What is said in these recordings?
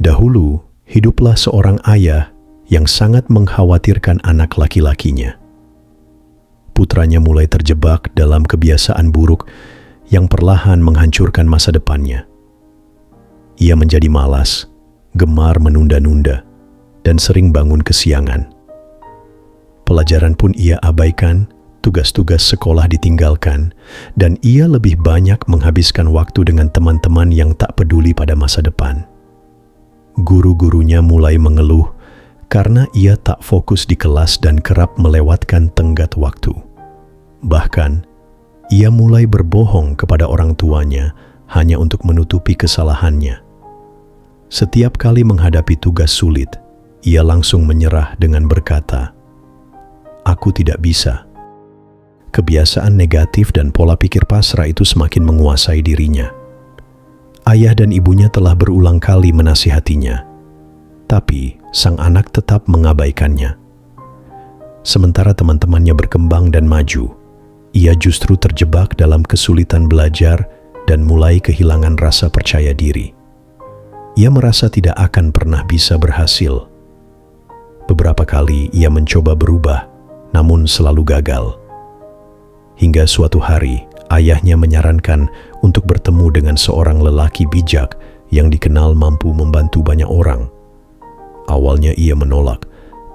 Dahulu, hiduplah seorang ayah yang sangat mengkhawatirkan anak laki-lakinya. Putranya mulai terjebak dalam kebiasaan buruk yang perlahan menghancurkan masa depannya. Ia menjadi malas, gemar menunda-nunda, dan sering bangun kesiangan. Pelajaran pun ia abaikan, tugas-tugas sekolah ditinggalkan, dan ia lebih banyak menghabiskan waktu dengan teman-teman yang tak peduli pada masa depan. Guru-gurunya mulai mengeluh karena ia tak fokus di kelas dan kerap melewatkan tenggat waktu. Bahkan, ia mulai berbohong kepada orang tuanya hanya untuk menutupi kesalahannya. Setiap kali menghadapi tugas sulit, ia langsung menyerah dengan berkata, "Aku tidak bisa." Kebiasaan negatif dan pola pikir pasrah itu semakin menguasai dirinya. Ayah dan ibunya telah berulang kali menasihatinya, tapi sang anak tetap mengabaikannya. Sementara teman-temannya berkembang dan maju, ia justru terjebak dalam kesulitan belajar dan mulai kehilangan rasa percaya diri. Ia merasa tidak akan pernah bisa berhasil. Beberapa kali ia mencoba berubah, namun selalu gagal. Hingga suatu hari, ayahnya menyarankan untuk bertemu dengan seorang lelaki bijak yang dikenal mampu membantu banyak orang. Awalnya ia menolak,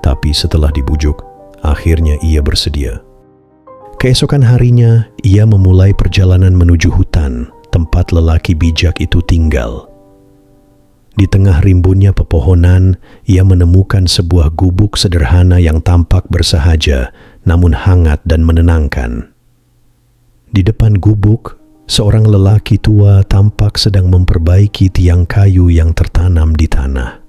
tapi setelah dibujuk, akhirnya ia bersedia. Keesokan harinya, ia memulai perjalanan menuju hutan, tempat lelaki bijak itu tinggal. Di tengah rimbunnya pepohonan, ia menemukan sebuah gubuk sederhana yang tampak bersahaja, namun hangat dan menenangkan. Di depan gubuk, seorang lelaki tua tampak sedang memperbaiki tiang kayu yang tertanam di tanah.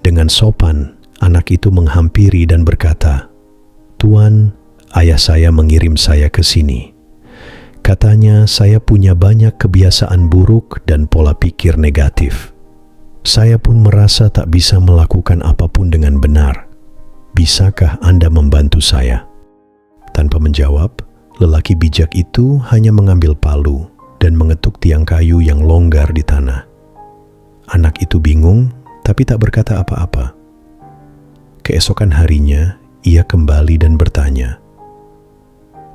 Dengan sopan, anak itu menghampiri dan berkata, "Tuan, ayah saya mengirim saya ke sini. Katanya saya punya banyak kebiasaan buruk dan pola pikir negatif. Saya pun merasa tak bisa melakukan apapun dengan benar. Bisakah Anda membantu saya?" Tanpa menjawab, lelaki bijak itu hanya mengambil palu dan mengetuk tiang kayu yang longgar di tanah. Anak itu bingung, tapi tak berkata apa-apa. Keesokan harinya, ia kembali dan bertanya,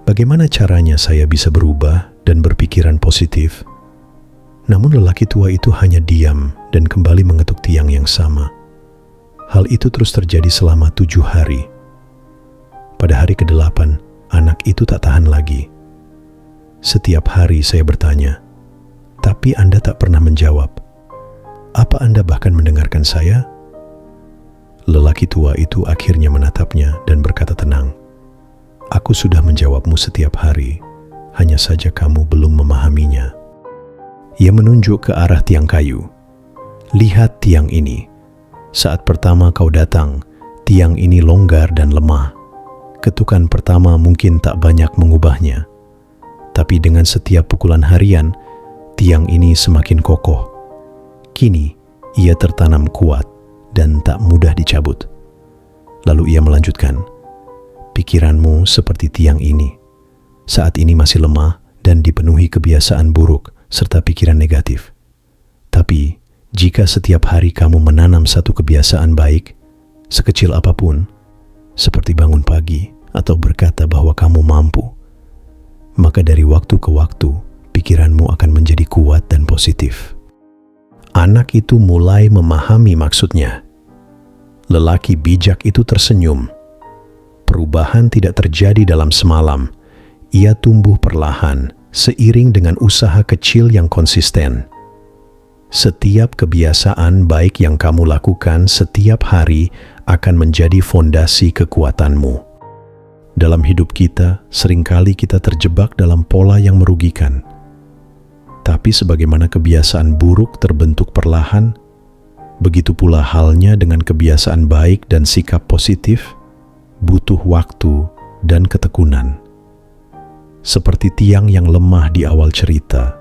"Bagaimana caranya saya bisa berubah dan berpikiran positif?" Namun lelaki tua itu hanya diam dan kembali mengetuk tiang yang sama. Hal itu terus terjadi selama 7 hari. Pada hari ke-8, anak itu tak tahan lagi. "Setiap hari saya bertanya, tapi Anda tak pernah menjawab. Apa Anda bahkan mendengarkan saya?" Lelaki tua itu akhirnya menatapnya dan berkata tenang, "Aku sudah menjawabmu setiap hari, hanya saja kamu belum memahaminya." Ia menunjuk ke arah tiang kayu. "Lihat tiang ini. Saat pertama kau datang, tiang ini longgar dan lemah. Ketukan pertama mungkin tak banyak mengubahnya. Tapi dengan setiap pukulan harian, tiang ini semakin kokoh. Kini, ia tertanam kuat dan tak mudah dicabut." Lalu ia melanjutkan, "Pikiranmu seperti tiang ini. Saat ini masih lemah dan dipenuhi kebiasaan buruk serta pikiran negatif. Tapi, jika setiap hari kamu menanam satu kebiasaan baik, sekecil apapun, seperti bangun pagi atau berkata bahwa kamu mampu, maka dari waktu ke waktu, pikiranmu akan menjadi kuat dan positif." Anak itu mulai memahami maksudnya. Lelaki bijak itu tersenyum. Perubahan tidak terjadi dalam semalam. Ia tumbuh perlahan, seiring dengan usaha kecil yang konsisten. Setiap kebiasaan baik yang kamu lakukan setiap hari akan menjadi fondasi kekuatanmu. Dalam hidup kita, seringkali kita terjebak dalam pola yang merugikan. Tapi sebagaimana kebiasaan buruk terbentuk perlahan, begitu pula halnya dengan kebiasaan baik dan sikap positif, butuh waktu dan ketekunan. Seperti tiang yang lemah di awal cerita,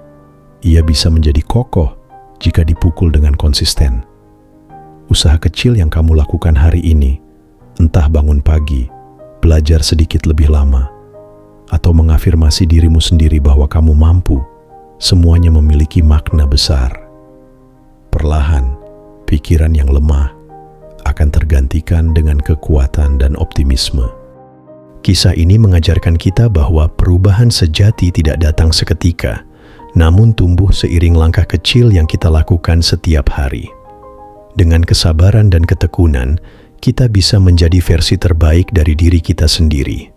ia bisa menjadi kokoh jika dipukul dengan konsisten. Usaha kecil yang kamu lakukan hari ini, entah bangun pagi, belajar sedikit lebih lama, atau mengafirmasi dirimu sendiri bahwa kamu mampu, semuanya memiliki makna besar. Perlahan, pikiran yang lemah akan tergantikan dengan kekuatan dan optimisme. Kisah ini mengajarkan kita bahwa perubahan sejati tidak datang seketika, namun tumbuh seiring langkah kecil yang kita lakukan setiap hari. Dengan kesabaran dan ketekunan, kita bisa menjadi versi terbaik dari diri kita sendiri.